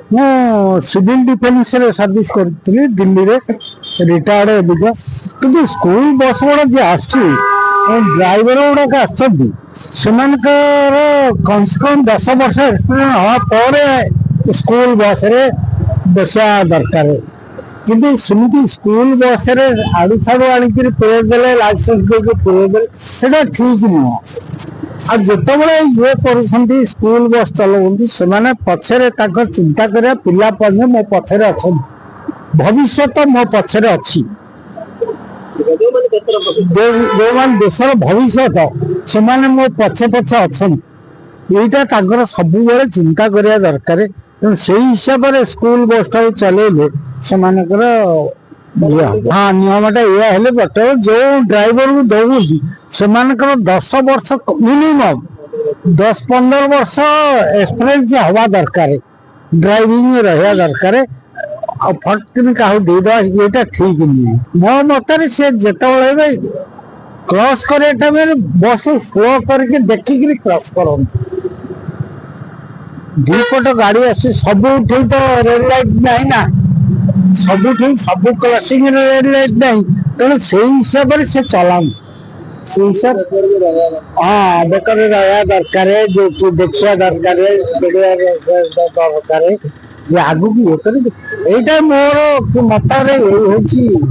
ମୁଁ civil ଡିଫେନ୍ସରେ service କରିଥିଲି ଦିଲ୍ଲୀରେ, ରିଟାୟାର୍ଡ ଏବିକା। କିନ୍ତୁ ସ୍କୁଲ ବସ୍ ଗୁଡ଼ା ଯିଏ ଆସୁଛି, ଡ୍ରାଇଭର ଗୁଡ଼ାକ ଆସୁଛନ୍ତି, ସେମାନଙ୍କର କମ୍ ସେ କମ୍ 10 ବର୍ଷ ଏକ୍ସପିରିଏନ୍ସ ହେବା ପରେ ସ୍କୁଲ ବସ୍ରେ ବସିବା ଦରକାର। କିନ୍ତୁ ସେମିତି ସ୍କୁଲ ବସ୍ରେ ଆଡ଼ୁ ସାଡ଼ୁ ଆଣିକିରି ପୁରେଇ ଦେଲେ, ଲାଇସେନ୍ସ ଦେଇକି ପୁରେଇ ଦେଲେ, ସେଇଟା ଠିକ୍ ନୁହଁ। ଆଉ ଯେତେବେଳେ ଇଏ କରୁଛନ୍ତି ସ୍କୁଲ ବସ୍ ଚଲାଉଛନ୍ତି, ସେମାନେ ପଛରେ ତାଙ୍କ ଚିନ୍ତା କରିବା ପିଲା ପଢ଼ିଲେ ମୋ ପଛରେ ଅଛନ୍ତି, ଭବିଷ୍ୟତ ମୋ ପଛରେ ଅଛି। ଯେଉଁମାନେ ଦେଶର ଭବିଷ୍ୟତ ସେମାନେ ମୋ ପଛେ ପଛେ ଅଛନ୍ତି, ଏଇଟା ତାଙ୍କର ସବୁବେଳେ ଚିନ୍ତା କରିବା ଦରକାର। ତେଣୁ ସେଇ ହିସାବରେ ସ୍କୁଲ ବସ୍ଟାକୁ ଚଲେଇଲେ ସେମାନଙ୍କର ହଁ ନିୟମଟା ଏଇଆ ହେଲେ ବେଟର। ଯେଉଁ ଡ୍ରାଇଭରକୁ ଦଉଛନ୍ତି ସେମାନଙ୍କର 10 ବର୍ଷ ମିନିମମ୍ 10-15 ବର୍ଷ ଏକ୍ସପିରିଏନ୍ସ ହେବା ଦରକାର, ଡ୍ରାଇଭିଂ ରହିବା ଦରକାର। ଆଉ ଫଟକିନି କାହାକୁ ଦେଇଦେବା ଏଇଟା ଠିକ୍ ନୁହେଁ ମୋ ମତରେ। ସେ ଯେତେବେଳେ କ୍ରସ୍ କରିବା ଟାଇମରେ ବସ୍ ସ୍ଲୋ କରିକି ଦେଖିକିରି କ୍ରସ୍ କରନ୍ତୁ। ଦୁଇପଟ ଗାଡ଼ି ଆସୁଛି, ସବୁଠି ତ ରେଡ୍ ଲାଇଟ୍ ନାହିଁ ନା, ସବୁଠି ସବୁ କ୍ରସିଂରେ ରେଡ୍ ଲାଇଟ୍ ନାହିଁ। ତେଣୁ ସେଇ ହିସାବରେ ସେ ଚଲାନ୍ତୁ। ସେଇ ହିସାବ ହଁ ବେକରେ ରହିବା ଦରକାର, ଦେଖିବା ଦରକାର, ଦରକାର ଯେ ଆଗକୁ ଇଏ କରି। ଏଇଟା ମୋର ମତରେ ଏଇ ହଉଛି